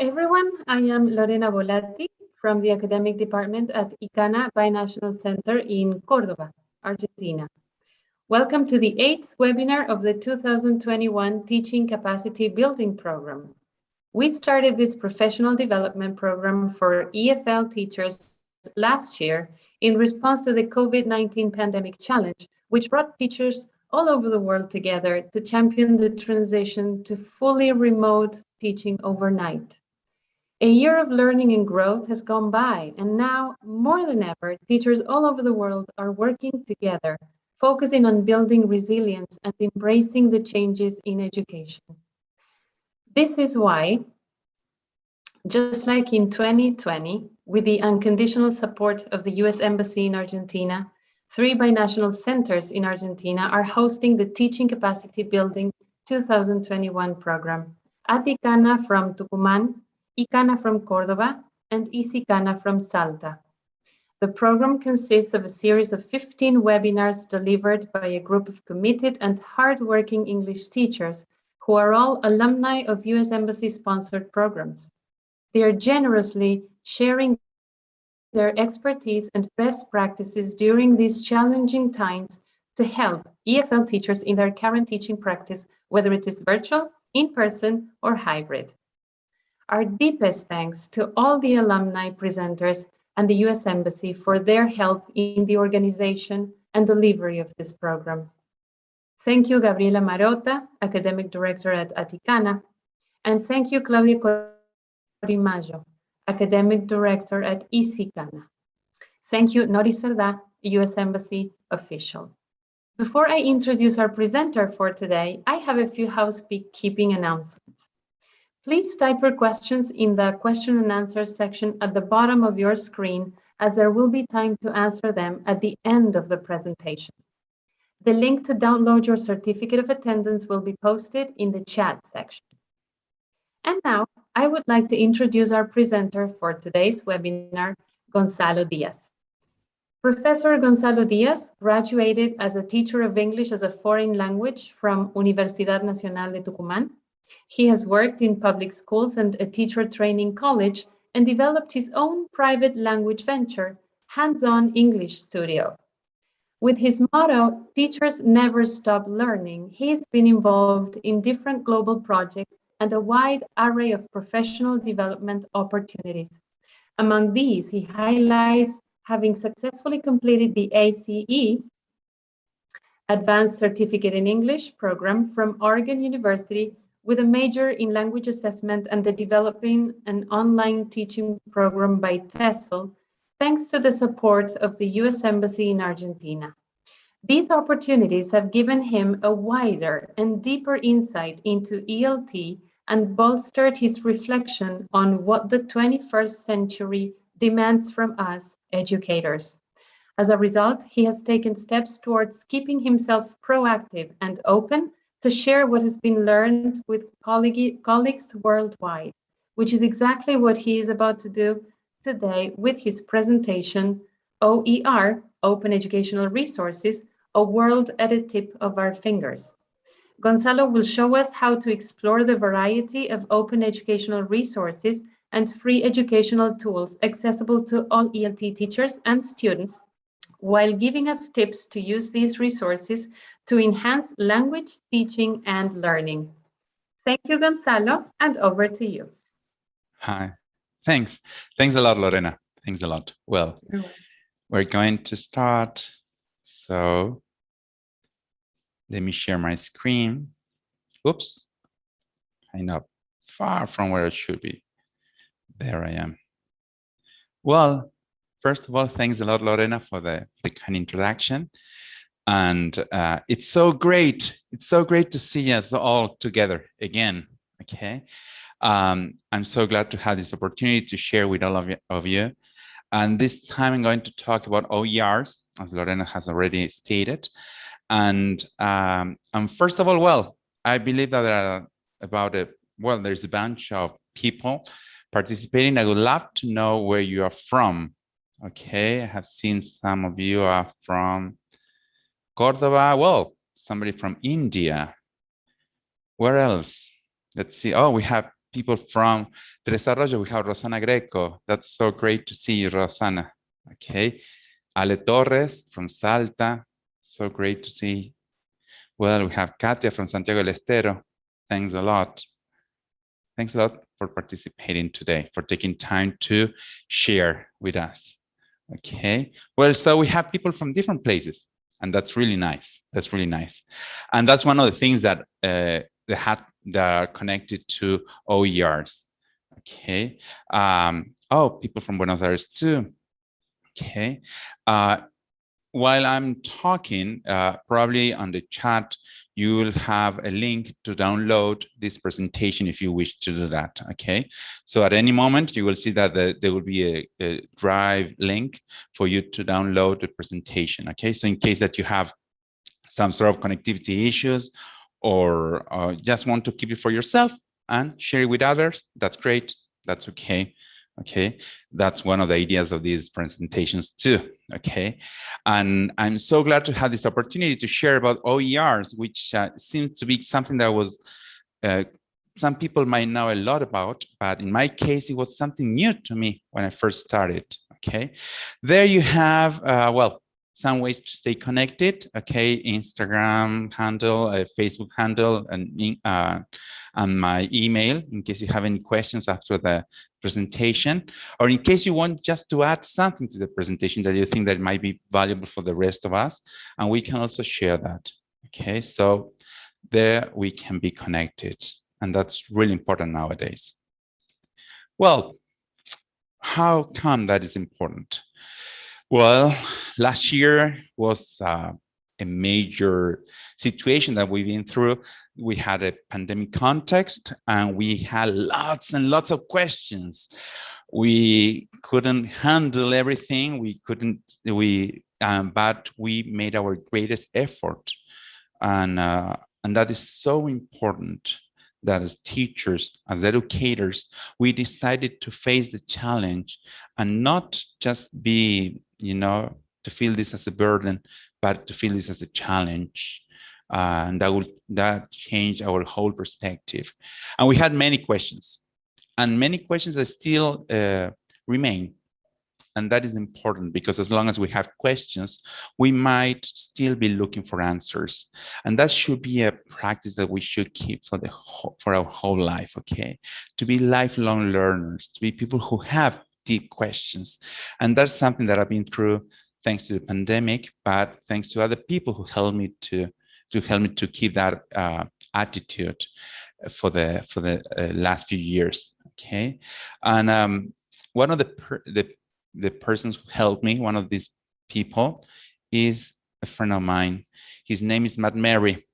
everyone, I am Lorena Volatti from the Academic Department at ICANA Binational Center in Córdoba, Argentina. Welcome to the 8th webinar of the 2021 Teaching Capacity Building Program. We started this professional development program for EFL teachers last year in response to the COVID-19 pandemic challenge, which brought teachers all over the world together to champion the transition to fully remote teaching overnight. A year of learning and growth has gone by, and now, more than ever, teachers all over the world are working together, focusing on building resilience and embracing the changes in education. This is why, just like in 2020, with the unconditional support of the US Embassy in Argentina, 3 binational centers in Argentina are hosting the Teaching Capacity Building 2021 program. ICANA from Tucumán, ICANA from Córdoba, and ICANA from Salta. The program consists of a series of 15 webinars delivered by a group of committed and hardworking English teachers who are all alumni of US Embassy-sponsored programs. They are generously sharing their expertise and best practices during these challenging times to help EFL teachers in their current teaching practice, whether it is virtual, in-person, or hybrid. Our deepest thanks to all the alumni presenters and the US Embassy for their help in the organization and delivery of this program. Thank you, Gabriela Marota, Academic Director at ICANA, and thank you, Claudia Corimaggio, Academic Director at ICANA. Thank you, Nori Cerdá, US Embassy official. Before I introduce our presenter for today, I have a few housekeeping announcements. Please type your questions in the question and answer section at the bottom of your screen, as there will be time to answer them at the end of the presentation. The link to download your certificate of attendance will be posted in the chat section. And now, I would like to introduce our presenter for today's webinar, Gonzalo Diaz. Professor Gonzalo Diaz graduated as a teacher of English as a foreign language from Universidad Nacional de Tucumán. He has worked in public schools and a teacher training college and developed his own private language venture, Hands-On English Studio. With his motto, "Teachers never stop learning," he's been involved in different global projects and a wide array of professional development opportunities. Among these, he highlights having successfully completed the ACE, Advanced Certificate in English program from Oregon University with a major in language assessment and the developing an online teaching program by TESOL, thanks to the support of the US Embassy in Argentina. These opportunities have given him a wider and deeper insight into ELT and bolstered his reflection on what the 21st century demands from us educators. As a result, he has taken steps towards keeping himself proactive and open to share what has been learned with colleagues worldwide, which is exactly what he is about to do today with his presentation, OER, Open Educational Resources, a world at the tip of our fingers. Gonzalo will show us how to explore the variety of open educational resources and free educational tools accessible to all ELT teachers and students, while giving us tips to use these resources to enhance language teaching and learning. Thank you, Gonzalo, and over to you. Hi, thanks. Thanks a lot, Lorena. Thanks a lot. Well, we're going to start. So let me share my screen. Oops, I'm up far from where it should be. There I am. Well, first of all, thanks a lot, Lorena, for the kind introduction. And it's so great. It's so great to see us all together again. Okay. I'm so glad to have this opportunity to share with all of you. And this time I'm going to talk about OERs, as Lorena has already stated. And first of all, well, I believe that there are there's a bunch of people participating. I would love to know where you are from. Okay, I have seen some of you are from Córdoba. Well, somebody from India. Where else? Let's see. Oh, we have people from Tres Arroyos. We have Rosana Greco. That's so great to see you, Rosana. Okay. Ale Torres from Salta. So great to see. Well, we have Katia from Santiago del Estero. Thanks a lot. Thanks a lot for participating today, for taking time to share with us. Okay. Well, so we have people from different places, and that's really nice. That's really nice. And that's one of the things that that are connected to OERs. Okay. Oh, people from Buenos Aires too. Okay. While I'm talking, probably on the chat, you will have a link to download this presentation if you wish to do that, okay? So at any moment, you will see that there will be a Drive link for you to download the presentation, okay? So in case that you have some sort of connectivity issues or just want to keep it for yourself and share it with others, that's great, that's okay. Okay, that's one of the ideas of these presentations too, okay? And I'm so glad to have this opportunity to share about OERs, which seems to be something that was, some people might know a lot about, but in my case, it was something new to me when I first started, okay? There you have, well, some ways to stay connected, okay? Instagram handle, Facebook handle, and my email in case you have any questions after the presentation, or in case you want just to add something to the presentation that you think that might be valuable for the rest of us, and we can also share that, okay? So there we can be connected, and that's really important nowadays. Well, how come that is important? Well, last year was a major situation that we've been through. We had a pandemic context and we had lots and lots of questions. We couldn't handle everything. But we made our greatest effort. And that is so important that as teachers, as educators, we decided to face the challenge and not just be, to feel this as a burden, but to feel this as a challenge. And that changed our whole perspective. And we had many questions, and many questions that still remain. And that is important because as long as we have questions, we might still be looking for answers. And that should be a practice that we should keep for our whole life, okay? To be lifelong learners, to be people who have deep questions. And that's something that I've been through thanks to the pandemic, but thanks to other people who helped me to keep that attitude for the last few years, okay? And one of the persons who helped me, one of these people, is a friend of mine. His name is Matt Mary.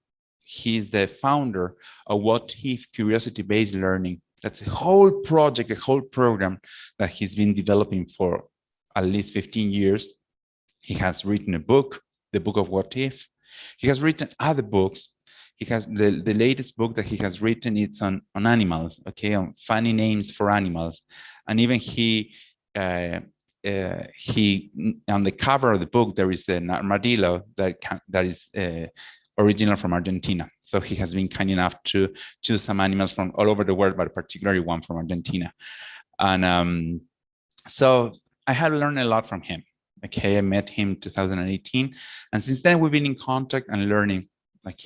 He's the founder of What If Curiosity-Based Learning. That's a whole project, a whole program that he's been developing for at least 15 years. He has written a book, the book of What If. He has written other books. He has the latest book that he has written, it's on animals, okay, on funny names for animals. And even he on the cover of the book, there is an armadillo that is original from Argentina. So he has been kind enough to choose some animals from all over the world, but particularly one from Argentina. And so I had learned a lot from him. Okay, I met him in 2018. And since then, we've been in contact and learning,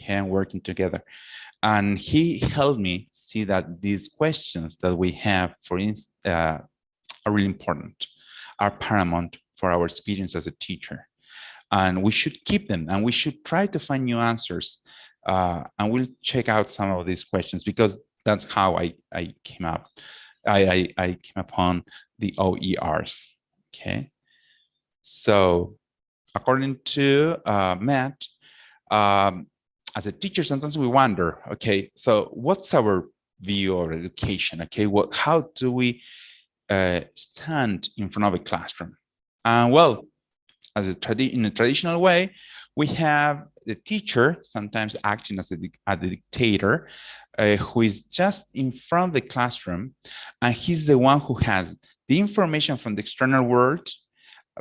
and working together. And he helped me see that these questions that we have, for instance, are really important, are paramount for our experience as a teacher. And we should keep them, and we should try to find new answers. And we'll check out some of these questions because that's how I came up. I came upon the OERs, okay? So according to Matt, as a teacher, sometimes we wonder, okay, so what's our view of education, okay? How do we stand in front of a classroom? Well, in a traditional way, we have the teacher sometimes acting as a dictator who is just in front of the classroom, and he's the one who has the information from the external world,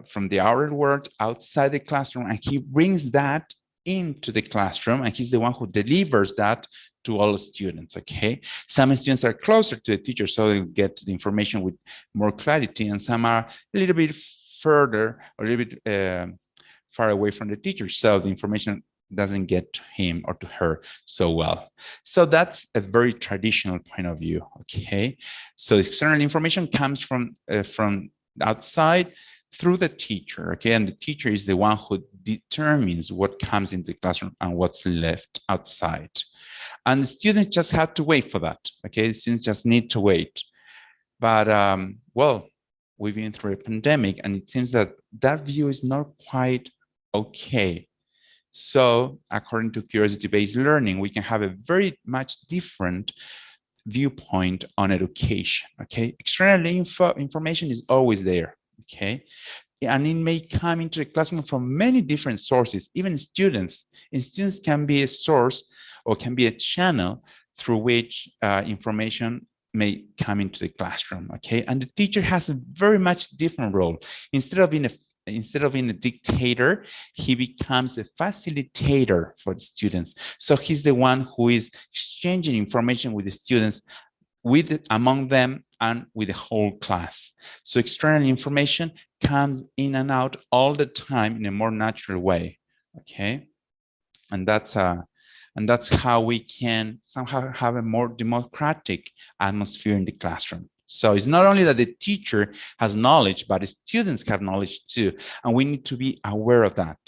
from the outer world outside the classroom, and he brings that into the classroom, and he's the one who delivers that to all students, okay? Some students are closer to the teacher, so they get the information with more clarity, and some are a little bit further, or a little bit far away from the teacher, so the information doesn't get to him or to her so well. So that's a very traditional point of view, okay? So external information comes from outside through the teacher, okay? And the teacher is the one who determines what comes into the classroom and what's left outside. And the students just have to wait for that, okay? The students just need to wait. But, well, we've been through a pandemic, and it seems that that view is not quite okay. So according to curiosity-based learning, we can have a very much different viewpoint on education, okay? External information is always there, okay? And it may come into the classroom from many different sources, even students. And students can be a source or can be a channel through which information may come into the classroom, okay? And the teacher has a very much different role. Instead of being a dictator, he becomes a facilitator for the students. So he's the one who is exchanging information with the students, among them and with the whole class. So external information comes in and out all the time in a more natural way, okay? And that's how we can somehow have a more democratic atmosphere in the classroom. So it's not only that the teacher has knowledge, but the students have knowledge too. And we need to be aware of that.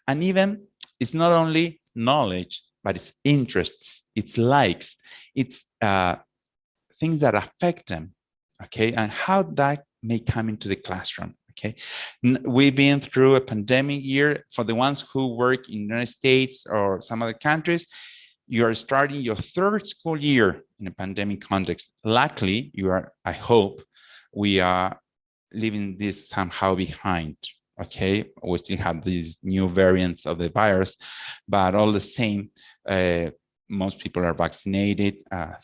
And even it's not only knowledge, but it's interests, it's likes, it's things that affect them, okay? And how that may come into the classroom, okay? We've been through a pandemic year. For the ones who work in the United States or some other countries, you are starting your third school year in a pandemic context. Luckily, I hope, we are leaving this somehow behind, okay? We still have these new variants of the virus, but all the same, most people are vaccinated,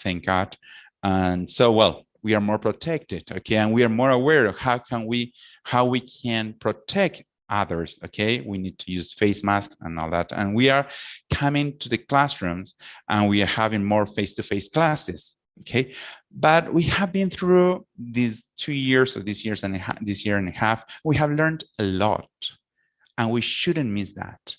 thank God. And so, well, we are more protected, okay? And we are more aware of how we can protect others, okay? We need to use face masks and all that. And we are coming to the classrooms and we are having more face-to-face classes, okay? But we have been through these 2 years or this year and a half, we have learned a lot, and we shouldn't miss that.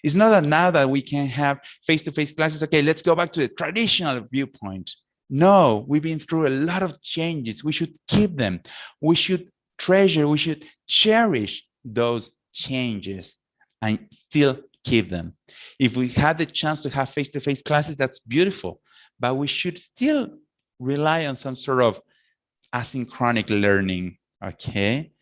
It's not that now that we can have face-to-face classes, okay, let's go back to the traditional viewpoint. No, we've been through a lot of changes. We should keep them. We should treasure, we should cherish those changes and still keep them. If we had the chance to have face-to-face classes, that's beautiful, but we should still rely on some sort of asynchronic learning, okay?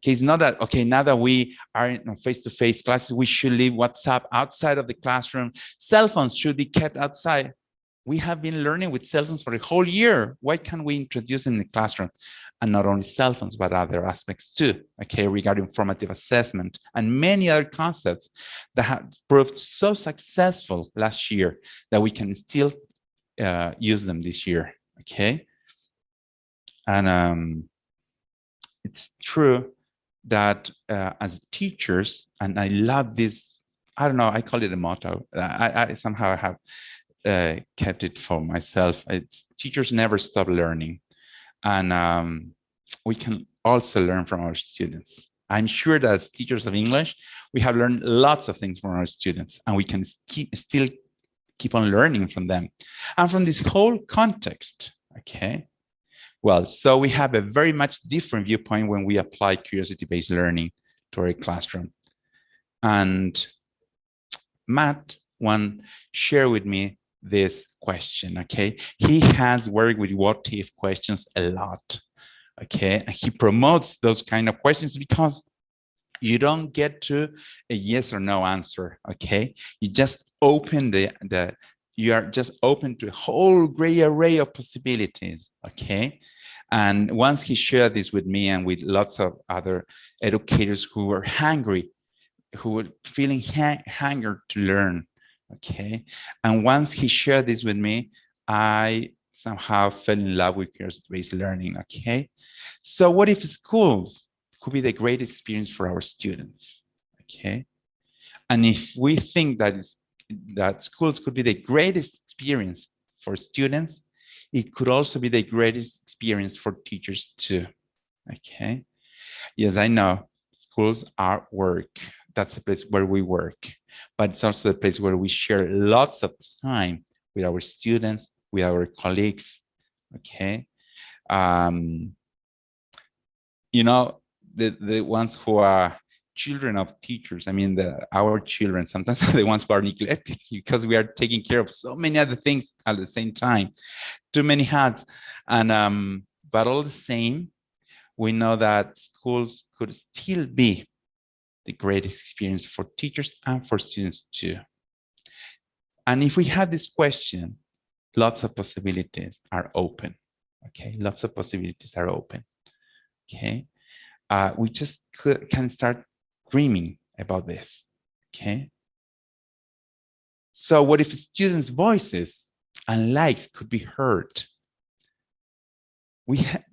It's not that, okay, now that we are in face-to-face classes, we should leave WhatsApp outside of the classroom. Cell phones should be kept outside. We have been learning with cell phones for a whole year. Why can't we introduce in the classroom? And not only cell phones, but other aspects too, okay, regarding formative assessment and many other concepts that have proved so successful last year that we can still use them this year, okay? And it's true that as teachers, and I love this, I don't know, I call it a motto. I somehow have kept it for myself. It's teachers never stop learning. And we can also learn from our students. I'm sure that as teachers of English, we have learned lots of things from our students, and we can still keep on learning from them and from this whole context, okay? Well, so we have a very much different viewpoint when we apply curiosity-based learning to our classroom. And Matt shared with me this question, okay? He has worked with what if questions a lot, okay? And he promotes those kind of questions because you don't get to a yes or no answer, okay? You just open you are just open to a whole gray array of possibilities, okay? And once he shared this with me and with lots of other educators who were hungry, who were feeling hunger to learn, okay? And once he shared this with me, I somehow fell in love with curiosity-based learning, okay? So what if schools could be the great experience for our students, okay? And if we think that schools could be the greatest experience for students, it could also be the greatest experience for teachers too. Okay. Yes, I know schools are work. That's the place where we work, but it's also the place where we share lots of time with our students, with our colleagues. Okay. You know, the ones who are children of teachers, I mean, our children sometimes are the ones who are neglected because we are taking care of so many other things at the same time, too many hats. And but all the same, we know that schools could still be the greatest experience for teachers and for students too. And if we have this question, lots of possibilities are open. Okay, lots of possibilities are open. Okay, we just can start dreaming about this. Okay, so what if students' voices and likes could be heard?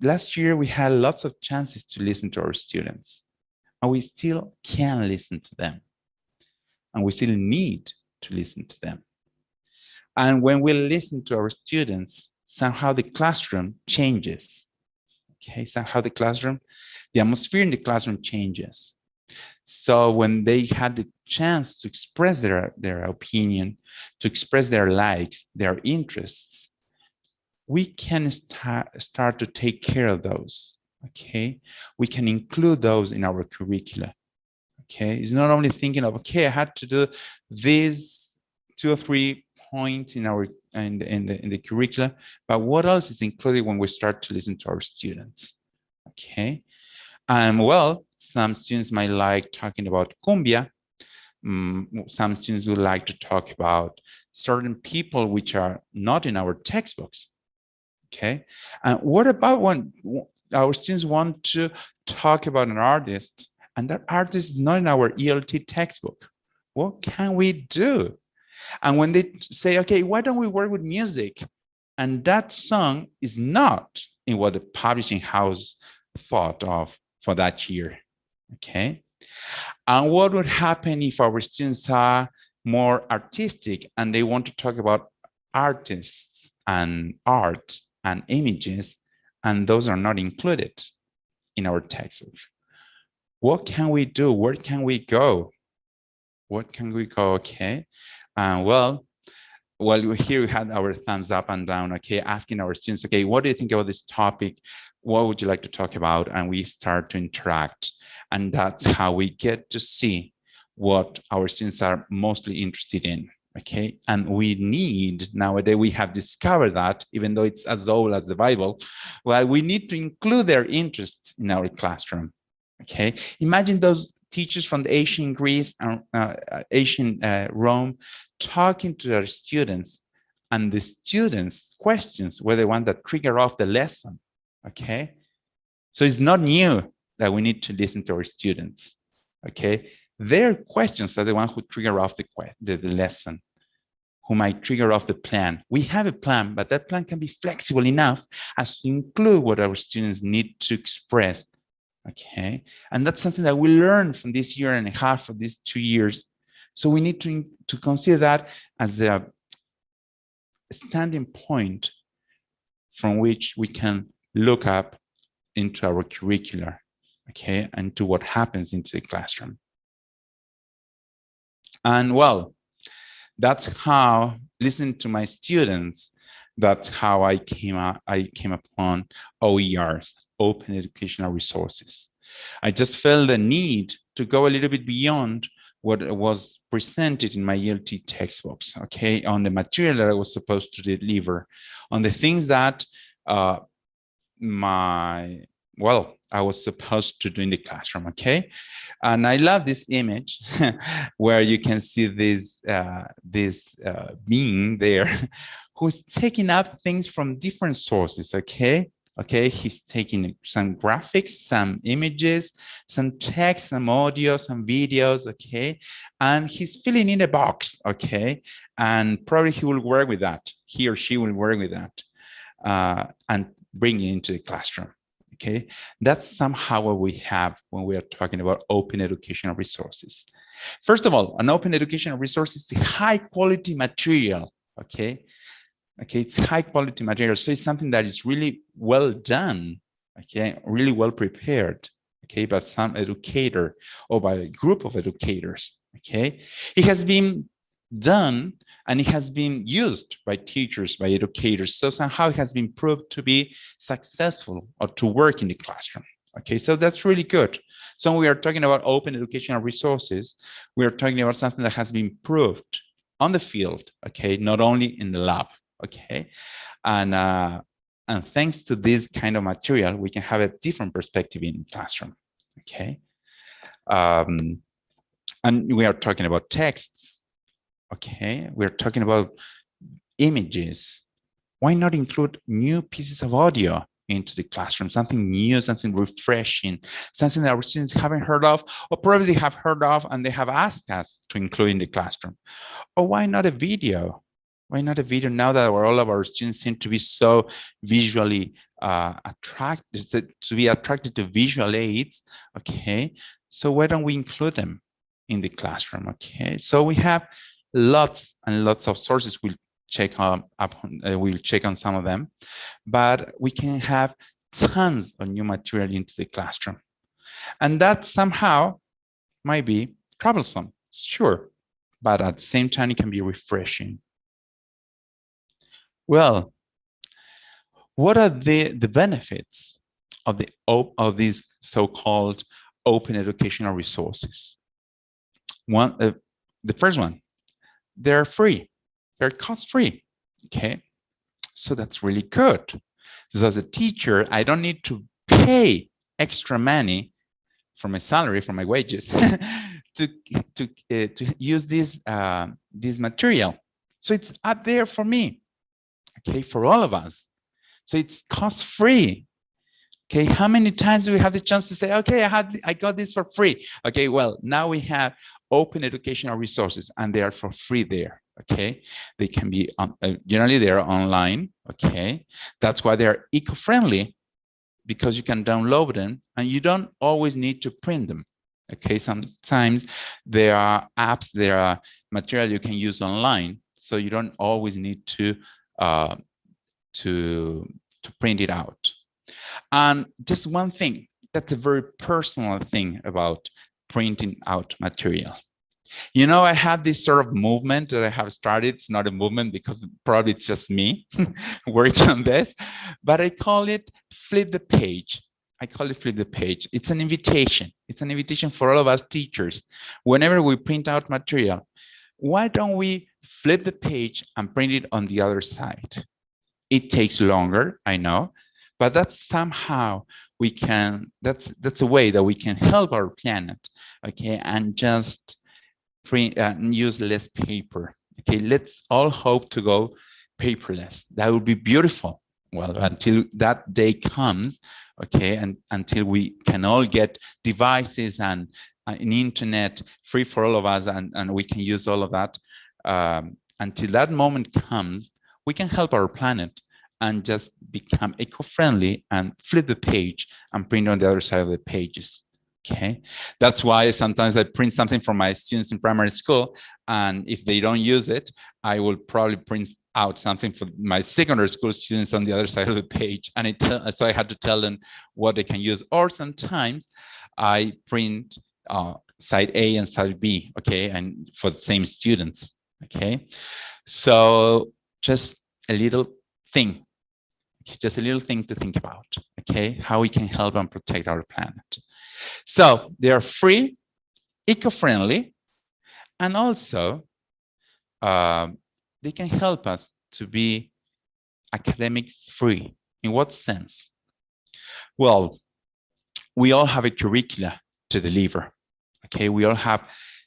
Last year we had lots of chances to listen to our students, and we still can listen to them, and we still need to listen to them. And when we listen to our students, somehow the classroom changes. Okay, somehow the atmosphere in the classroom changes. So when they had the chance to express their opinion, to express their likes, their interests, we can start to take care of those. Okay, we can include those in our curricula. Okay, it's not only thinking of, okay, I had to do these 2 or 3 points in the curricula, but what else is included when we start to listen to our students? Okay, and well, some students might like talking about cumbia. Some students would like to talk about certain people which are not in our textbooks. Okay, and what about when our students want to talk about an artist and that artist is not in our ELT textbook? What can we do? And when they say, okay, why don't we work with music? And that song is not in what the publishing house thought of for that year. Okay. And what would happen if our students are more artistic and they want to talk about artists and art and images, and those are not included in our textbook? What can we do? Where can we go? What can we go? Okay. Well, here we had our thumbs up and down, okay, asking our students, okay, what do you think about this topic? What would you like to talk about? And we start to interact. And that's how we get to see what our students are mostly interested in, okay? And we need, nowadays, we have discovered that, even though it's as old as the Bible, well, we need to include their interests in our classroom, okay? Imagine those teachers from the ancient Greece and ancient Rome talking to their students, and the students' questions were the ones that trigger off the lesson, okay? So it's not new that we need to listen to our students, okay? Their questions are the ones who trigger off the lesson, who might trigger off the plan. We have a plan, but that plan can be flexible enough as to include what our students need to express, okay? And that's something that we learned from this year and a half, of these 2 years. So we need to consider that as the standing point from which we can look up into our curricular, okay, and to what happens into the classroom. And well, that's how, listening to my students, that's how I came upon OERs, Open Educational Resources. I just felt the need to go a little bit beyond what was presented in my ELT textbooks, okay, on the material that I was supposed to deliver, on the things that I was supposed to do in the classroom, okay? And I love this image where you can see this being there who's taking up things from different sources, okay? Okay, he's taking some graphics, some images, some text, some audio, some videos, okay? And he's filling in a box, okay? And probably he will work with that. He or she will work with that and bring it into the classroom, okay? That's somehow what we have when we are talking about open educational resources. First of all, an open educational resource is a high quality material, okay? Okay, it's high quality material. So it's something that is really well done, okay, really well prepared, okay, by some educator or by a group of educators, okay. It has been done and it has been used by teachers, by educators. So somehow it has been proved to be successful or to work in the classroom. Okay, so that's really good. So when we are talking about open educational resources, we are talking about something that has been proved on the field, okay, not only in the lab, okay. And thanks to this kind of material, we can have a different perspective in the classroom, okay. And we are talking about texts, okay. We're talking about images. Why not include new pieces of audio into the classroom, something new, something refreshing, something that our students haven't heard of, or probably have heard of and they have asked us to include in the classroom? Or why not a video? Why not a video now that all of our students seem to be so visually attracted, to be attracted to visual aids, okay? So why don't we include them in the classroom, okay? So we have lots and lots of sources. We'll check on some of them, but we can have tons of new material into the classroom. And that somehow might be troublesome, sure, but at the same time, it can be refreshing. Well, what are the benefits of these so-called open educational resources? The first one, they're free. They're cost-free, okay? So that's really good. So as a teacher, I don't need to pay extra money from my salary, from my wages, to use this material. So it's up there for me, okay, for all of us. So it's cost-free. Okay, how many times do we have the chance to say, okay, I got this for free? Okay, well, now we have open educational resources and they are for free there. Okay, they can be generally they're online. Okay, that's why they're eco-friendly, because you can download them and you don't always need to print them. Okay, sometimes there are apps, there are material you can use online, so you don't always need to print it out. And just one thing, that's a very personal thing about printing out material. You know, I have this sort of movement that I have started. It's not a movement because probably it's just me working on this, but I call it flip the page. I call it flip the page. It's an invitation. It's an invitation for all of us teachers. Whenever we print out material, why don't we flip the page and print it on the other side? It takes longer, I know, but that's somehow we can, that's a way that we can help our planet, okay, and just print and use less paper. Okay, let's all hope to go paperless. That would be beautiful. Well, until that day comes, okay, and until we can all get devices and an internet free for all of us, and we can use all of that. Until that moment comes, we can help our planet and just become eco-friendly and flip the page and print on the other side of the pages. Okay, that's why sometimes I print something for my students in primary school, and if they don't use it, I will probably print out something for my secondary school students on the other side of the page, and so I had to tell them what they can use. Or sometimes I print side A and side B, okay, and for the same students, okay. So just a little thing, just a little thing to think about, okay, how we can help and protect our planet. So they are free, eco-friendly, and also they can help us to be academic free. In what sense? Well, we all have a curricula to deliver. Okay, we all have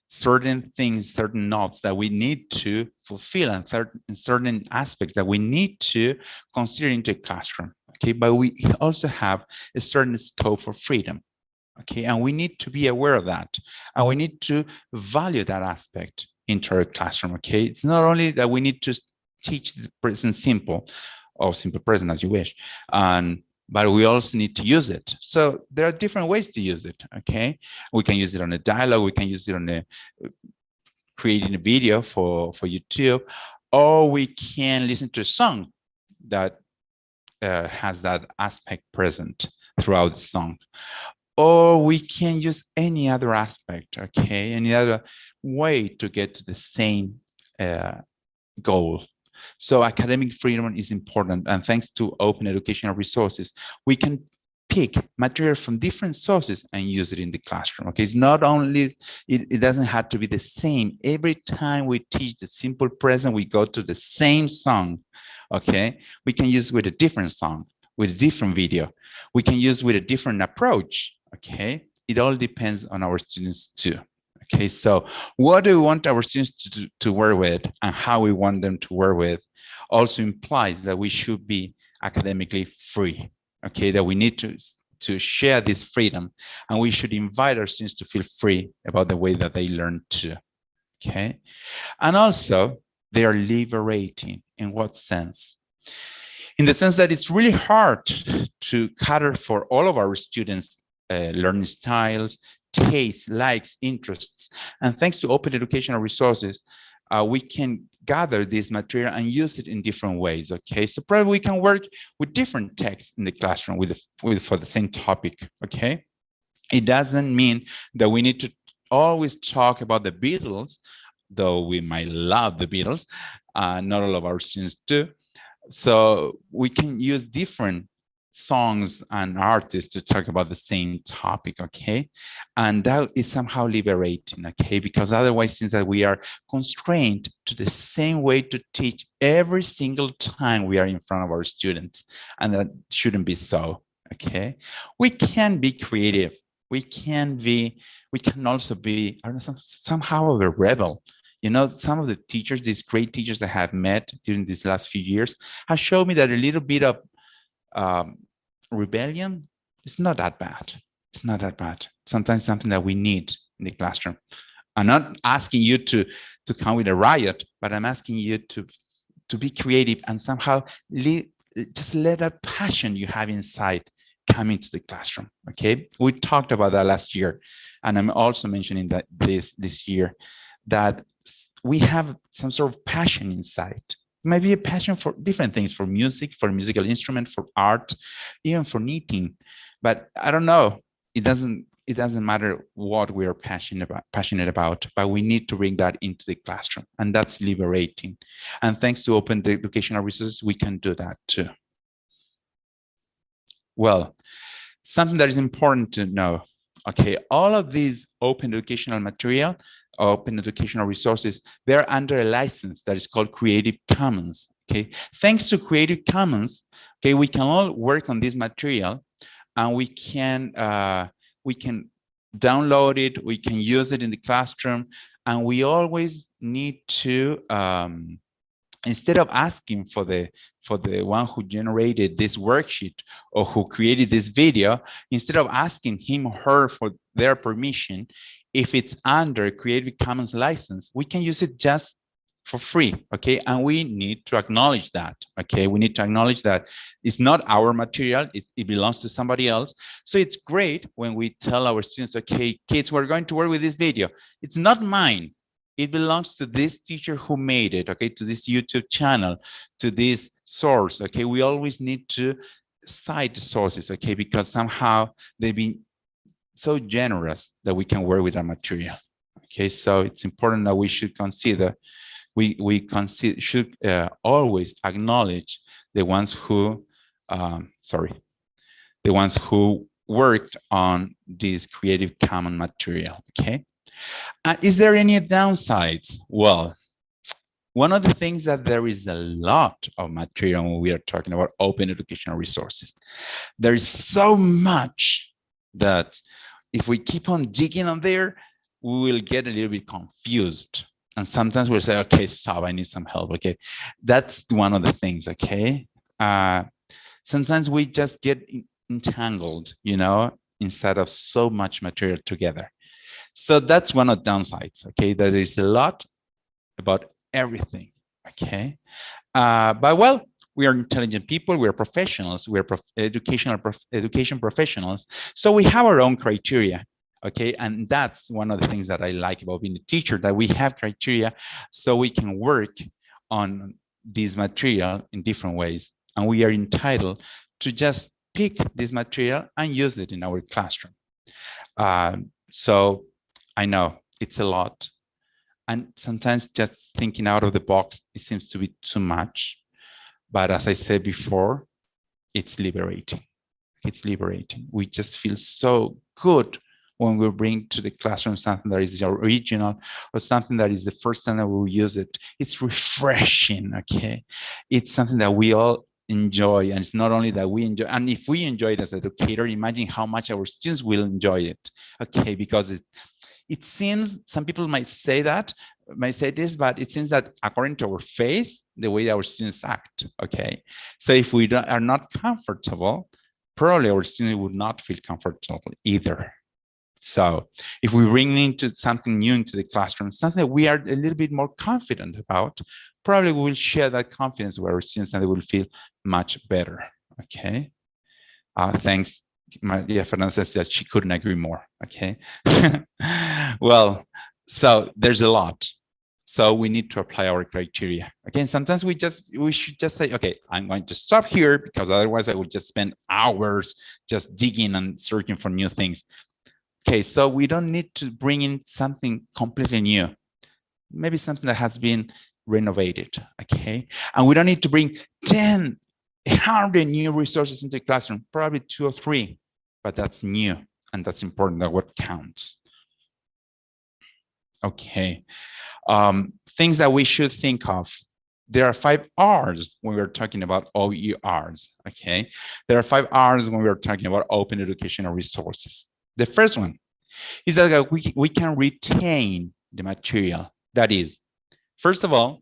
certain things, certain notes that we need to fulfill, and certain aspects that we need to consider into a classroom. Okay, but we also have a certain scope for freedom. Okay, and we need to be aware of that, and we need to value that aspect into our classroom. Okay, it's not only that we need to teach the present simple, or simple present as you wish, but we also need to use it. So there are different ways to use it. Okay, we can use it on a dialogue, we can use it on creating a video for YouTube, or we can listen to a song that has that aspect present throughout the song, or we can use any other aspect, okay, any other way to get to the same goal. So academic freedom is important, and thanks to open educational resources, we can pick material from different sources and use it in the classroom. Okay, it's not only, it doesn't have to be the same. Every time we teach the simple present, we go to the same song. Okay, we can use with a different song, with a different video. We can use with a different approach. Okay, it all depends on our students too. Okay, so what do we want our students to work with and how we want them to work with also implies that we should be academically free. Okay, that we need to share this freedom, and we should invite our students to feel free about the way that they learn too. Okay, and also they are liberating. In what sense? In the sense that it's really hard to cater for all of our students' learning styles, tastes, likes, interests. And thanks to open educational resources, we can gather this material and use it in different ways. Okay, so probably we can work with different texts in the classroom for the same topic. Okay, it doesn't mean that we need to always talk about the Beatles, though we might love the Beatles. Not all of our students do. So we can use different songs and artists to talk about the same topic, okay? And that is somehow liberating, okay? Because otherwise, since that we are constrained to the same way to teach every single time we are in front of our students, and that shouldn't be so, okay? We can be creative. We can also be, I don't know, somehow a rebel. You know, some of the teachers, these great teachers that I have met during these last few years, have shown me that a little bit of rebellion is not that bad. It's not that bad. Sometimes something that we need in the classroom. I'm not asking you to come with a riot, but I'm asking you to be creative and somehow just let that passion you have inside come into the classroom. Okay, we talked about that last year, and I'm also mentioning that this year that we have some sort of passion inside. Maybe a passion for different things, for music, for musical instrument, for art, even for knitting. But I don't know. It doesn't matter what we are passionate about, but we need to bring that into the classroom, and that's liberating. And thanks to open educational resources, we can do that too. Well, something that is important to know. Okay, all of these open educational material, open educational resources, they're under a license that is called Creative Commons. Okay, thanks to Creative Commons, okay, we can all work on this material, and we can download it, we can use it in the classroom, and we always need to instead of asking for the one who generated this worksheet or who created this video, instead of asking him or her for their permission, if it's under Creative Commons license, we can use it just for free, okay? And we need to acknowledge that, okay? We need to acknowledge that it's not our material, it belongs to somebody else. So it's great when we tell our students, okay, kids, we're going to work with this video. It's not mine. It belongs to this teacher who made it, okay, to this YouTube channel, to this source, okay? We always need to cite the sources, okay, because somehow they've been so generous that we can work with our material, okay? So it's important that we should consider, we should always acknowledge the ones who, the ones who worked on this Creative Commons material, okay? Is there any downsides? Well, one of the things that there is a lot of material when we are talking about open educational resources. There is so much that if we keep on digging on there, we will get a little bit confused. And sometimes we'll say, okay, stop, I need some help, okay? That's one of the things, okay? Sometimes we just get entangled, you know, inside of so much material together. So that's one of the downsides, okay? There is a lot about everything, okay? But well, we are intelligent people, we are professionals, we are education professionals. So we have our own criteria, okay? And that's one of the things that I like about being a teacher, that we have criteria so we can work on this material in different ways, and we are entitled to just pick this material and use it in our classroom. So I know it's a lot, and sometimes just thinking out of the box, it seems to be too much. But as I said before, it's liberating. It's liberating. We just feel so good when we bring to the classroom something that is original or something that is the first time that we will use it. It's refreshing, okay? It's something that we all enjoy, and it's not only that we enjoy, and if we enjoy it as an educator, imagine how much our students will enjoy it, okay? Because it seems, some people might say this, but it seems that according to our face, the way our students act, okay? So if we are not comfortable, probably our students would not feel comfortable either. So if we bring into something new into the classroom, something that we are a little bit more confident about, probably we will share that confidence with our students and they will feel much better, okay? Thanks. Maria Fernanda says that she couldn't agree more, okay? Well, so there's a lot. So we need to apply our criteria. Again, sometimes we should just say, okay, I'm going to stop here because otherwise I will just spend hours just digging and searching for new things. Okay, so we don't need to bring in something completely new. Maybe something that has been renovated, okay? And we don't need to bring 10, 100 new resources into the classroom, probably 2 or 3, but that's new and that's important, that what counts. Okay, things that we should think of. There are 5 R's when we're talking about OERs, okay? There are 5 R's when we're talking about open educational resources. The first one is that we can retain the material. That is, first of all,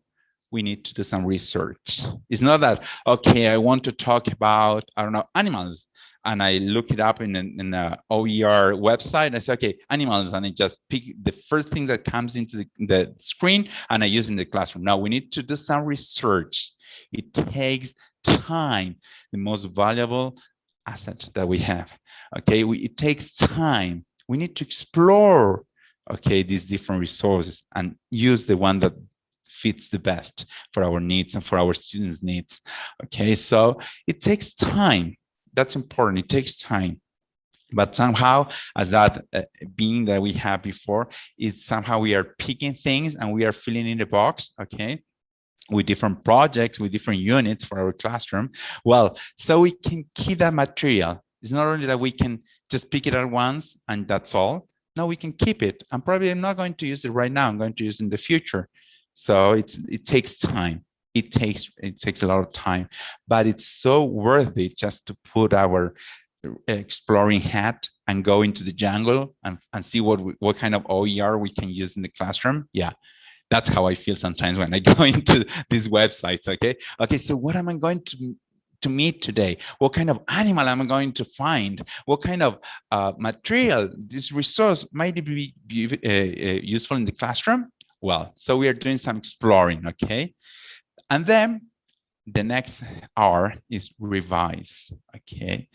we need to do some research. It's not that, okay, I want to talk about, I don't know, animals, and I look it up in an OER website. I say, okay, animals, and I just pick the first thing that comes into the screen and I use it in the classroom. Now we need to do some research. It takes time, the most valuable asset that we have. Okay, it takes time. We need to explore, okay, these different resources and use the one that fits the best for our needs and for our students' needs. Okay, so it takes time. That's important. It takes time. But somehow, as that being that we had before, is somehow we are picking things and we are filling in the box, okay, with different projects, with different units for our classroom. Well, so we can keep that material. It's not only that we can just pick it at once and that's all. No, we can keep it. And probably I'm not going to use it right now. I'm going to use it in the future. So it takes time. It takes a lot of time, but it's so worth it just to put our exploring hat and go into the jungle and see what kind of OER we can use in the classroom. Yeah, that's how I feel sometimes when I go into these websites. Okay, so what am I going to meet today? What kind of animal am I going to find? What kind of material, this resource might be useful in the classroom? Well, so we are doing some exploring, okay? And then the next R is revise, okay?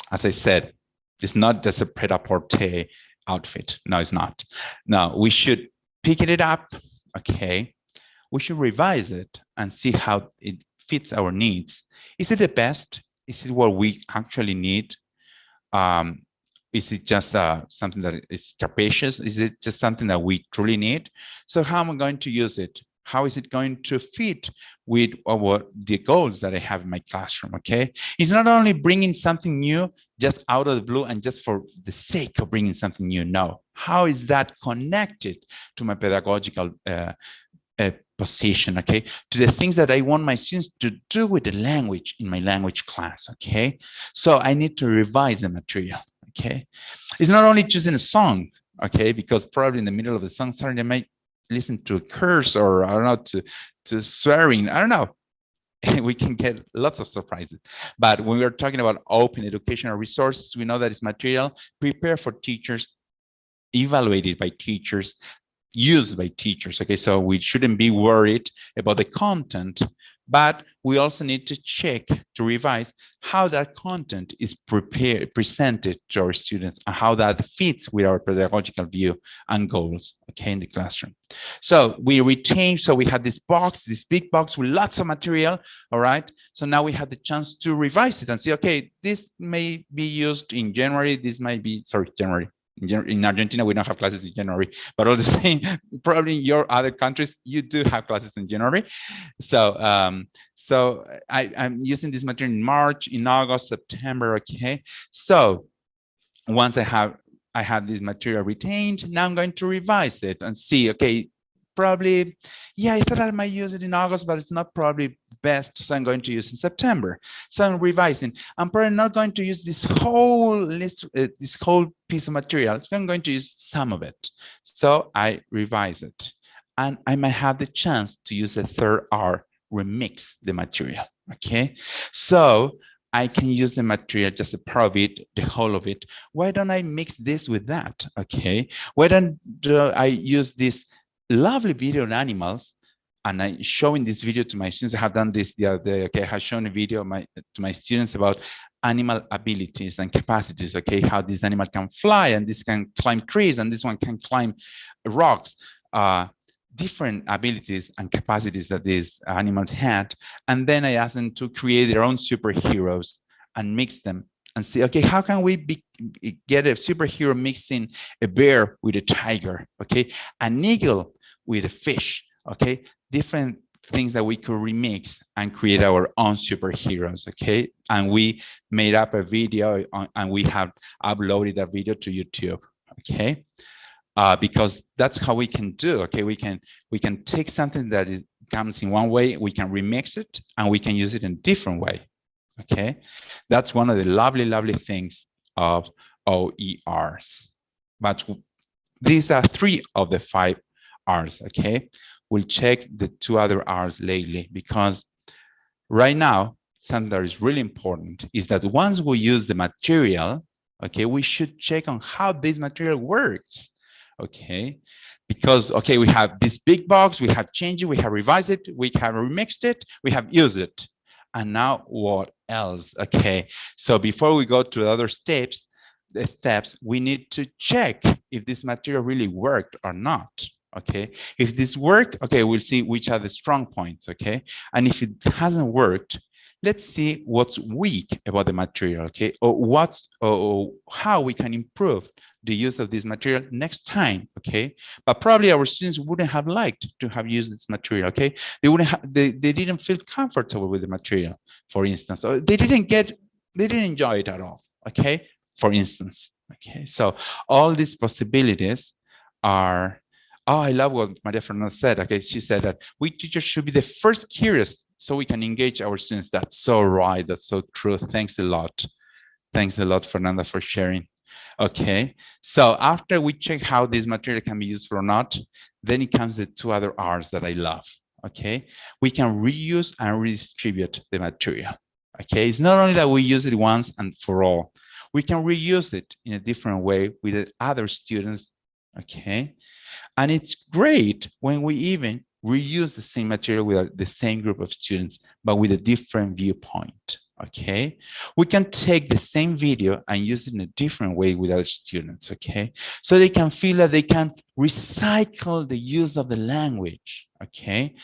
As I said, it's not just a pret-a-porter outfit. No, it's not. No, we should pick it up, okay? We should revise it and see how it fits our needs. Is it the best? Is it what we actually need? Is it just something that is capacious? Is it just something that we truly need? So how am I going to use it? How is it going to fit with the goals that I have in my classroom, okay? It's not only bringing something new just out of the blue and just for the sake of bringing something new, no. How is that connected to my pedagogical position, okay? To the things that I want my students to do with the language in my language class, okay? So I need to revise the material, okay? It's not only choosing a song, okay? Because probably in the middle of the song, suddenly I might listen to a curse or I don't know, to swearing, I don't know. We can get lots of surprises. But when we're talking about open educational resources, we know that it's material prepared for teachers, evaluated by teachers, used by teachers, okay? So we shouldn't be worried about the content, But we also need to check, to revise how that content is presented to our students and how that fits with our pedagogical view and goals, okay, in the classroom. So we retain, so we had this box, this big box with lots of material, all right? So now we have the chance to revise it and say, okay, this may be used in January, this might be, sorry, January. In Argentina, we don't have classes in January, but all the same, probably in your other countries, you do have classes in January. So, I'm using this material in March, in August, September, okay? So once I have this material retained, now I'm going to revise it and see, okay, probably, yeah, I thought I might use it in August, but it's not probably best, so I'm going to use in September. So I'm revising. I'm probably not going to use this whole list, this whole piece of material. So I'm going to use some of it. So I revise it. And I might have the chance to use the third R, remix the material, okay? So I can use the material, just a part of it, the whole of it. Why don't I mix this with that, okay? Why don't I use this lovely video on animals, and I showing this video to my students. I have done this the other day, okay? I have shown a video to my students about animal abilities and capacities, okay? How this animal can fly, and this can climb trees, and this one can climb rocks. Different abilities and capacities that these animals had. And then I asked them to create their own superheroes and mix them and see, okay, how can we get a superhero mixing a bear with a tiger, okay? An eagle with a fish, okay? Different things that we could remix and create our own superheroes, okay? And we made up a video and we have uploaded that video to YouTube, okay? Because that's how we can do, okay? We can take something that comes in one way, we can remix it, and we can use it in a different way, okay? That's one of the lovely, lovely things of OERs. But these are 3 of the 5 R's, okay? We'll check the 2 other R's lately, because right now, something that is really important is that once we use the material, okay, we should check on how this material works. Okay, because, okay, we have this big box, we have changed it, we have revised it, we have remixed it, we have used it. And now what else? Okay, so before we go to other steps, we need to check if this material really worked or not. Okay, if this worked, okay, we'll see which are the strong points. Okay, and if it hasn't worked, let's see what's weak about the material. Okay, or how we can improve the use of this material next time, okay? But probably our students wouldn't have liked to have used this material, okay? They didn't feel comfortable with the material, for instance, or they didn't enjoy it at all, okay? For instance, okay? So all these possibilities are, oh, I love what Maria Fernanda said, okay? She said that we teachers should be the first curious so we can engage our students. That's so right, that's so true. Thanks a lot. Thanks a lot, Fernanda, for sharing. Okay, so after we check how this material can be used or not, then it comes the 2 other R's that I love. Okay, we can reuse and redistribute the material. Okay, it's not only that we use it once and for all, we can reuse it in a different way with other students. Okay, and it's great when we even reuse the same material with the same group of students, but with a different viewpoint. Okay, we can take the same video and use it in a different way with other students, okay? So they can feel that they can recycle the use of the language, okay?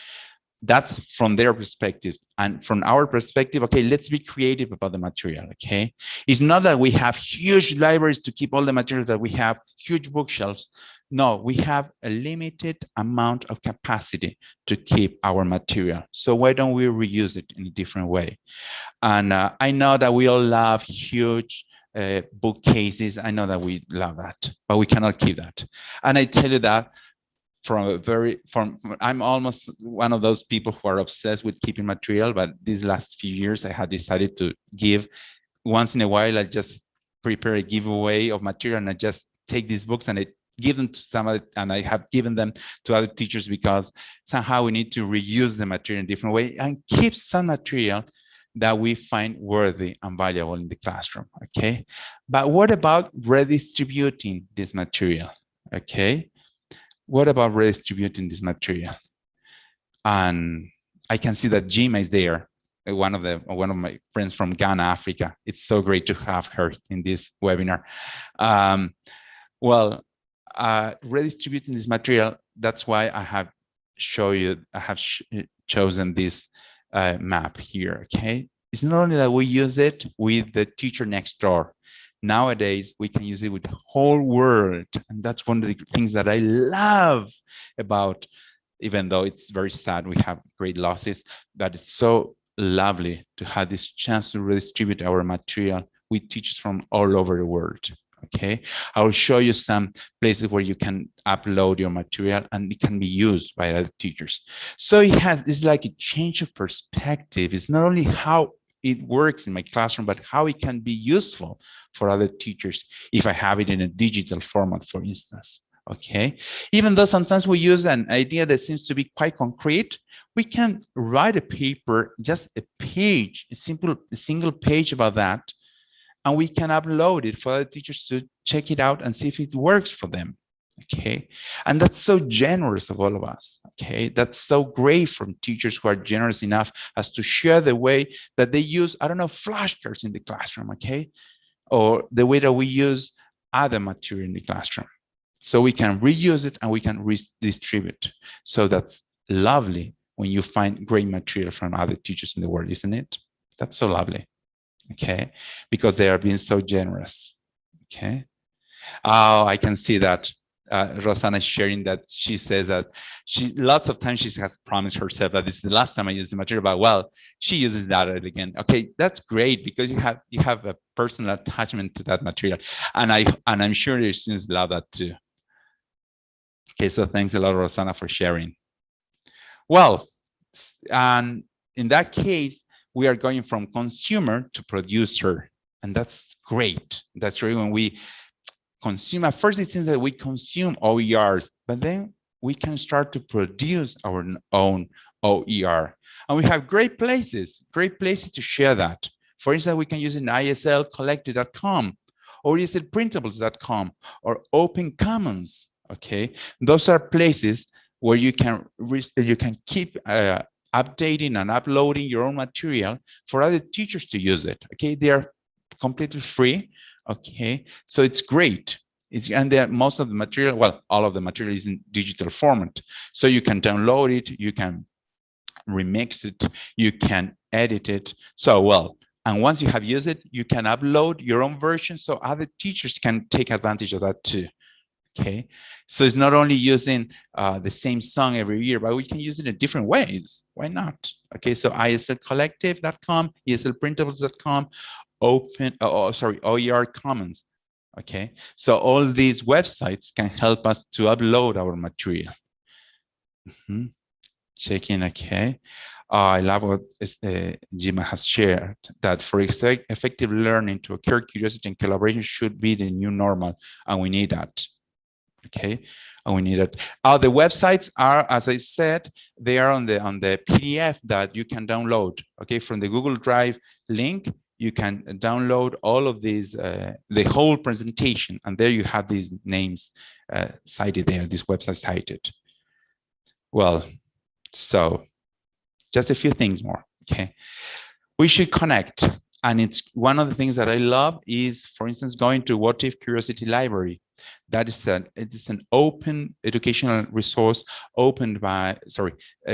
That's from their perspective. And from our perspective, okay, let's be creative about the material, okay? It's not that we have huge libraries to keep all the materials that we have, huge bookshelves. No, we have a limited amount of capacity to keep our material. So why don't we reuse it in a different way? And I know that we all love huge bookcases. I know that we love that, but we cannot keep that. And I tell you that I'm almost one of those people who are obsessed with keeping material, but these last few years I had decided to give. Once in a while, I just prepare a giveaway of material and I just take these books and I give them to somebody, and I have given them to other teachers because somehow we need to reuse the material in a different way and keep some material that we find worthy and valuable in the classroom, okay? But what about redistributing this material, okay? What about redistributing this material? And I can see that Jima is there, one of my friends from Ghana, Africa. It's so great to have her in this webinar. Redistributing this material, that's why I have chosen this map here, okay? It's not only that we use it with the teacher next door. Nowadays, we can use it with the whole world. And that's one of the things that I love about, even though it's very sad, we have great losses, but it's so lovely to have this chance to redistribute our material with teachers from all over the world. Okay, I will show you some places where you can upload your material and it can be used by other teachers. So it's like a change of perspective. It's not only how it works in my classroom, but how it can be useful for other teachers if I have it in a digital format, for instance. Okay, even though sometimes we use an idea that seems to be quite concrete, we can write a paper, just a page, a single page about that, and we can upload it for other teachers to check it out and see if it works for them. Okay, and that's so generous of all of us. Okay, that's so great from teachers who are generous enough as to share the way that they use, I don't know, flashcards in the classroom. Okay, or the way that we use other material in the classroom. So we can reuse it and we can redistribute. So that's lovely when you find great material from other teachers in the world, isn't it? That's so lovely. Okay, because they are being so generous. Okay. Oh, I can see that Rosanna is sharing that. She says that lots of times she has promised herself that this is the last time I use the material, but well, she uses that again. Okay, that's great because you have a personal attachment to that material, and I'm sure your students love that too. Okay, so thanks a lot, Rosanna, for sharing. Well, and in that case, we are going from consumer to producer, and that's great. That's really when we consume. At first, it seems that we consume OERs, but then we can start to produce our own OER. And we have great places to share that. For instance, we can use it in islcollective.com or islprintables.com or Open Commons. Okay, those are places where you can keep updating and uploading your own material for other teachers to use it. Okay, they are completely free. Okay, so it's great. And most of the material, well, all of the material is in digital format. So you can download it, you can remix it, you can edit it. So, well, and once you have used it, you can upload your own version so other teachers can take advantage of that too. Okay, so it's not only using the same song every year, but we can use it in different ways. Why not? Okay, so islcollective.com, islprintables.com, OER Commons. Okay, so all these websites can help us to upload our material. Checking, okay. I love what Jima has shared, that for effective learning to occur, curiosity and collaboration should be the new normal, and we need that. Okay, and we need it. The websites are, as I said, they are on the PDF that you can download. Okay, from the Google Drive link, you can download all of these, the whole presentation, and there you have these names cited there. This website cited. Well, so just a few things more. Okay, we should connect, and it's one of the things that I love is, for instance, going to What If Curiosity Library. That is it is an open educational resource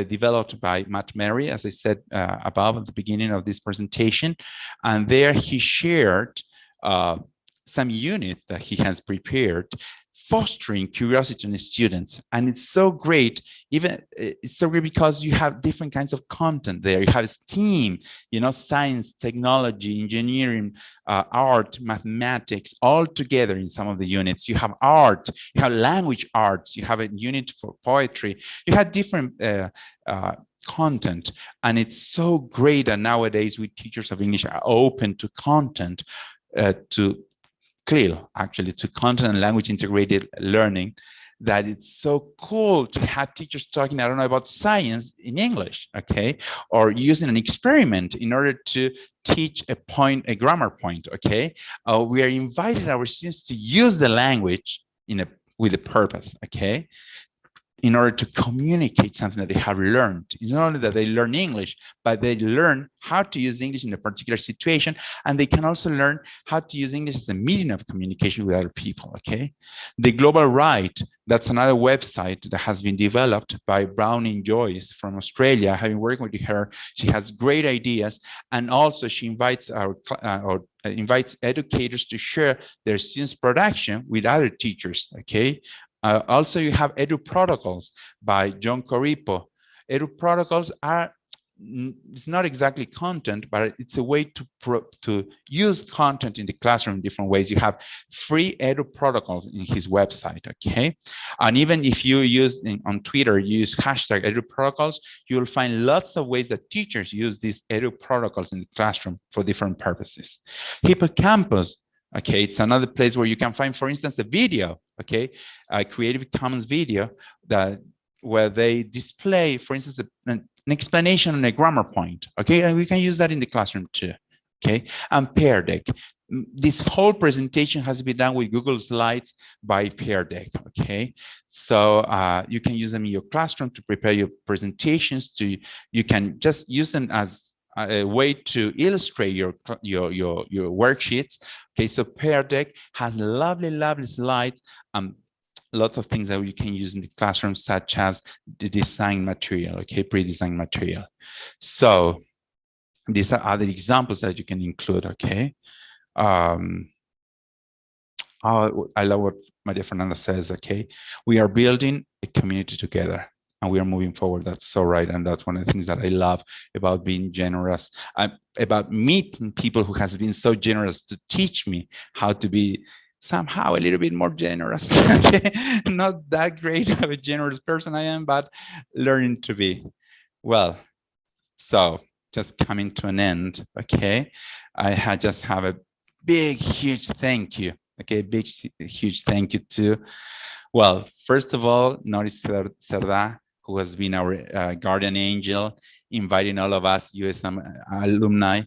developed by Matt Mary, as I said above at the beginning of this presentation. And there he shared some units that he has prepared, fostering curiosity in the students. And it's so great, it's so great because you have different kinds of content there. You have STEAM, science, technology, engineering, art, mathematics, all together in some of the units. You have art, you have language arts, you have a unit for poetry. You have different content. And it's so great that nowadays we teachers of English are open to content, to content and language integrated learning, that it's so cool to have teachers talking, I don't know, about science in English, okay, or using an experiment in order to teach a grammar point, okay. We are inviting our students to use the language with a purpose, okay. in order to communicate something that they have learned. It's not only that they learn English, but they learn how to use English in a particular situation, and they can also learn how to use English as a medium of communication with other people, okay? The Global Right, that's another website that has been developed by Browning Joyce from Australia. Having worked with her, she has great ideas, and also she invites invites educators to share their students' production with other teachers, okay? Also, you have Edu Protocols by John Coripo. Edu Protocols are, it's not exactly content, but it's a way to use content in the classroom in different ways. You have free Edu Protocols in his website, okay? And even if you use on Twitter, you use hashtag Edu Protocols, you'll find lots of ways that teachers use these Edu Protocols in the classroom for different purposes. Hippocampus, okay, it's another place where you can find, for instance, a video, okay, a Creative Commons video where they display, for instance, an explanation on a grammar point, okay, and we can use that in the classroom too, okay. And Pear Deck, this whole presentation has been done with Google Slides by Pear Deck, okay. So you can use them in your classroom to prepare your presentations. You can just use them as a way to illustrate your worksheets. Okay, so Pear Deck has lovely slides, lots of things that you can use in the classroom, such as the design material, okay, pre-designed material. So these are other examples that you can include, okay. I love what Maria Fernanda says, okay. We are building a community together, and we are moving forward. That's so right. And that's one of the things that I love about being generous, about meeting people who has been so generous to teach me how to be somehow a little bit more generous. Not that great of a generous person I am, but learning to be. Well, so just coming to an end, okay. I just have a big, huge thank you. Okay, big, huge thank you to, well, first of all, Noris Cerda, who has been our guardian angel, inviting all of us USM alumni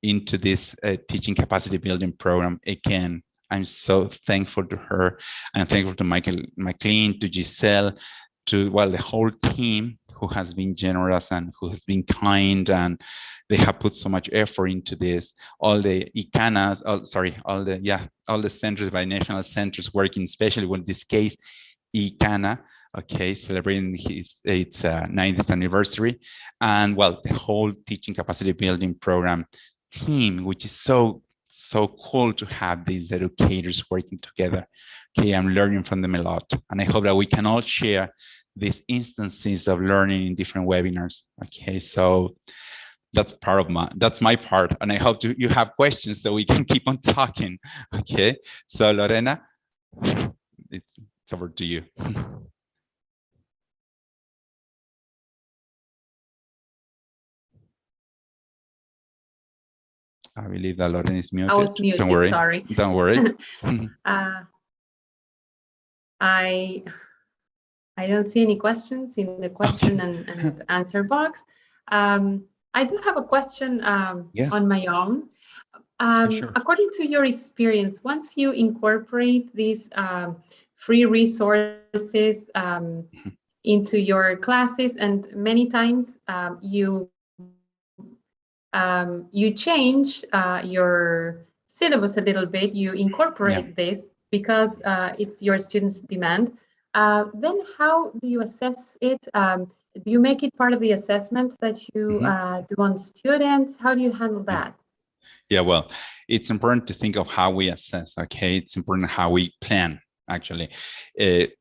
into this teaching capacity building program. Again, I'm so thankful to her. I'm thankful to Michael McLean, to Giselle, to, well, the whole team who has been generous and who has been kind, and they have put so much effort into this. All the ICANAs, all the centers, binational centers working, especially with this case, ICANA, okay, celebrating its 90th anniversary. And well, the whole teaching capacity building program team, which is so cool to have these educators working together. Okay, I'm learning from them a lot. And I hope that we can all share these instances of learning in different webinars. Okay, so that's my part. And I hope you have questions so we can keep on talking. Okay, so Lorena, it's over to you. I believe that Lorena is muted. I was muted, Don't worry. Sorry. Don't worry. I don't see any questions in the question and answer box. I do have a question Yes. on my own. Sure. According to your experience, once you incorporate these free resources into your classes, and many times you change your syllabus a little bit, you incorporate this because it's your students' demand. Then how do you assess it? Do you make it part of the assessment that you do on students? How do you handle that? Yeah, well, it's important to think of how we assess, okay? It's important how we plan, actually.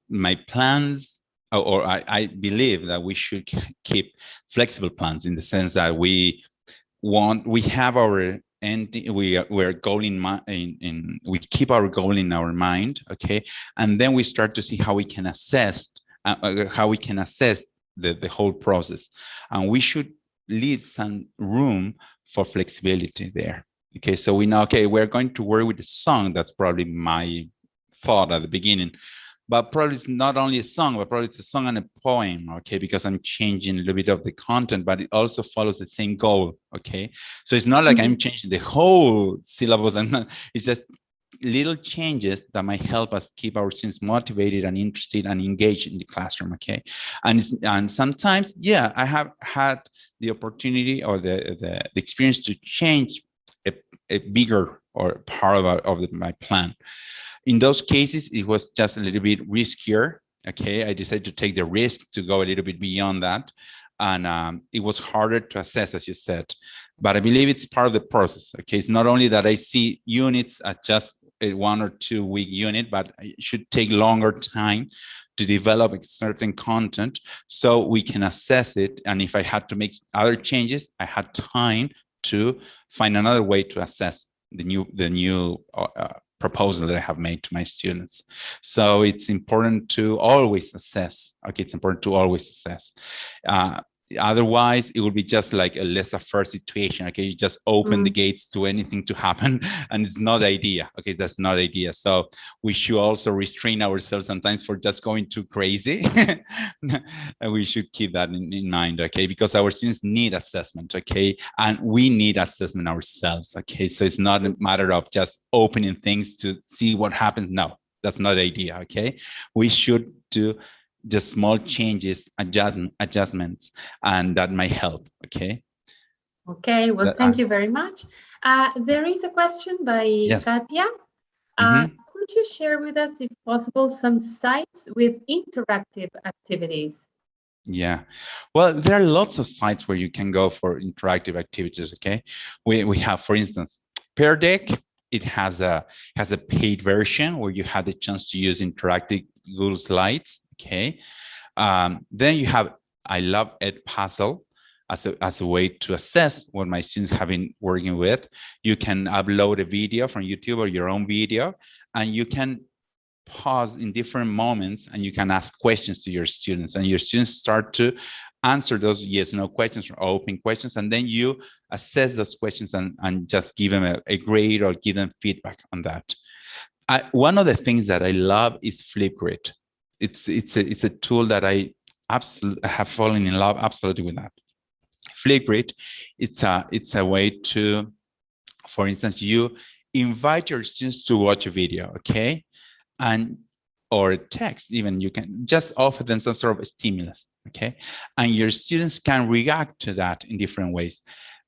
My plans, or I believe that we should keep flexible plans in the sense that we have our end, we're goal in mind, we keep our goal in our mind, okay? And then we start to see how we can assess, the whole process. And we should leave some room for flexibility there. Okay, so we know, okay, we're going to work with a song. That's probably my thought at the beginning. But probably it's not only a song, but probably it's a song and a poem, okay? Because I'm changing a little bit of the content, but it also follows the same goal, okay? So it's not like I'm changing the whole syllabus, it's just little changes that might help us keep our students motivated and interested and engaged in the classroom, okay? And sometimes, yeah, I have had the opportunity or the experience to change a bigger or part of my plan. In those cases, it was just a little bit riskier, okay? I decided to take the risk to go a little bit beyond that. And it was harder to assess, as you said, but I believe it's part of the process, okay? It's not only that I see units as just a 1 or 2 week unit, but it should take longer time to develop a certain content so we can assess it. And if I had to make other changes, I had time to find another way to assess the new proposal that I have made to my students. So it's important to always assess. Okay, it's important to always assess. Otherwise, it would be just like a laissez-faire situation. Okay, you just open the gates to anything to happen, and it's not the idea. Okay, that's not the idea. So we should also restrain ourselves sometimes for just going too crazy, and we should keep that in mind. Okay, because our students need assessment. Okay, and we need assessment ourselves. Okay, so it's not a matter of just opening things to see what happens. No, that's not the idea. Okay, we should do just small changes, adjustments, and that might help. Okay. Okay, well, thank you very much. There is a question by Katia. Could you share with us, if possible, some sites with interactive activities? Yeah, well, there are lots of sites where you can go for interactive activities. Okay, we have, for instance, Pear Deck. It has a paid version where you have the chance to use interactive Google Slides. Okay, then you have I Love Edpuzzle as a way to assess what my students have been working with. You can upload a video from YouTube or your own video, and you can pause in different moments and you can ask questions to your students, and your students start to answer those yes/no questions or open questions, and then you assess those questions and just give them a grade or give them feedback on that. One of the things that I love is Flipgrid. It's a tool that I absolutely have fallen in love absolutely with that. Flipgrid, it's a way to, for instance, you invite your students to watch a video, okay, or a text. Even you can just offer them some sort of a stimulus, okay, and your students can react to that in different ways.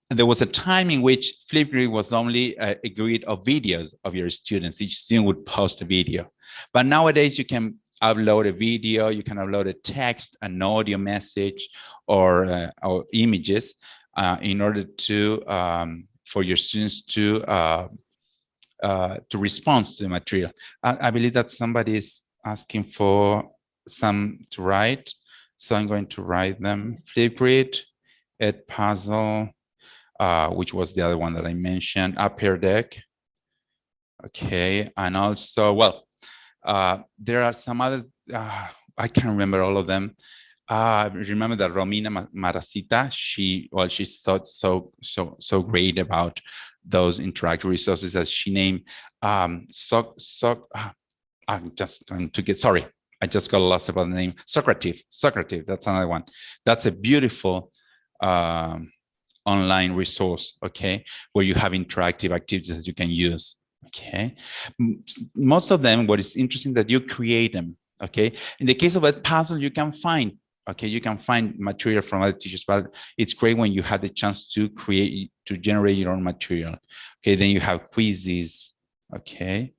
And there was a time in which Flipgrid was only a grid of videos of your students. Each student would post a video, but nowadays you can upload a video, you can upload a text, an audio message, or images in order to for your students to respond to the material. I believe that somebody is asking for some to write, so I'm going to write them. Flipgrid, Edpuzzle, which was the other one that I mentioned, Pear Deck. Okay, and also, well, there are some other, I can't remember all of them. Remember that Romina Maracita, she's so great about those interactive resources that she named I'm just going to get, sorry, I just got lost about the name. Socrative, that's another one. That's a beautiful online resource, okay, where you have interactive activities that you can use. Okay, most of them, what is interesting that you create them. Okay, in the case of a puzzle, you can find, okay, you can find material from other teachers, but it's great when you have the chance to generate your own material. Okay, then you have quizzes. Okay,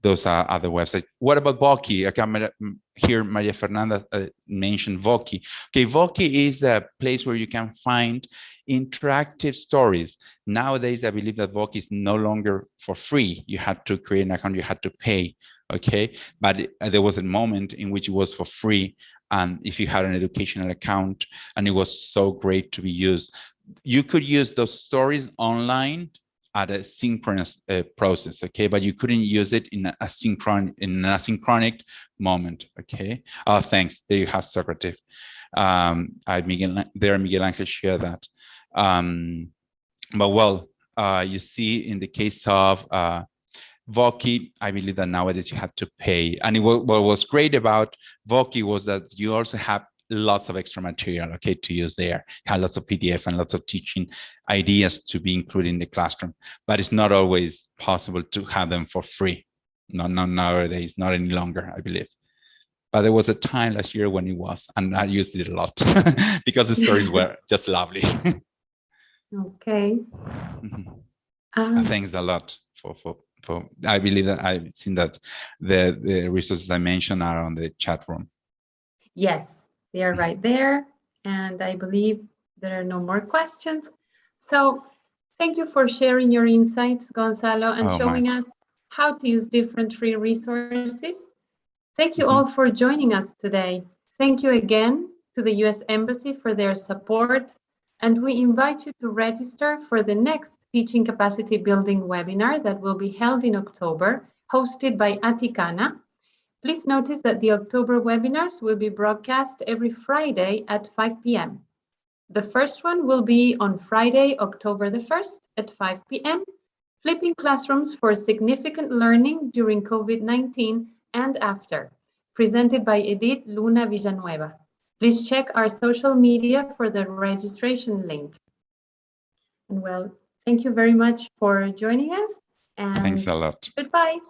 those are other websites. What about Voki? Okay, here Maria Fernanda mentioned Voki. Okay, Voki is a place where you can find interactive stories. Nowadays, I believe that Voki is no longer for free. You had to create an account, you had to pay. Okay, but there was a moment in which it was for free, and if you had an educational account, and it was so great to be used. You could use those stories online at a synchronous process, okay, but you couldn't use it in an asynchronic moment, okay. Oh, thanks. There you have Socrative. Miguel Angel shared that. But well, you see, in the case of Voki, I believe that nowadays you have to pay. And what was great about Voki was that you also have lots of extra material, okay, to use there. Had lots of PDF and lots of teaching ideas to be included in the classroom, but it's not always possible to have them for free. Not nowadays, not any longer, I believe. But there was a time last year when it was, and I used it a lot because the stories were just lovely. Okay. Thanks a lot for I believe that I've seen that the resources I mentioned are on the chat room. Yes, they are right there. And I believe there are no more questions. So thank you for sharing your insights, Gonzalo, and showing us how to use different free resources. Thank you all for joining us today. Thank you again to the US Embassy for their support. And we invite you to register for the next Teaching Capacity Building webinar that will be held in October, hosted by Aticana. Please notice that the October webinars will be broadcast every Friday at 5 p.m. The first one will be on Friday, October the 1st at 5 p.m., Flipping Classrooms for Significant Learning During COVID-19 and After, presented by Edith Luna Villanueva. Please check our social media for the registration link. And well, thank you very much for joining us. And thanks a lot. Goodbye.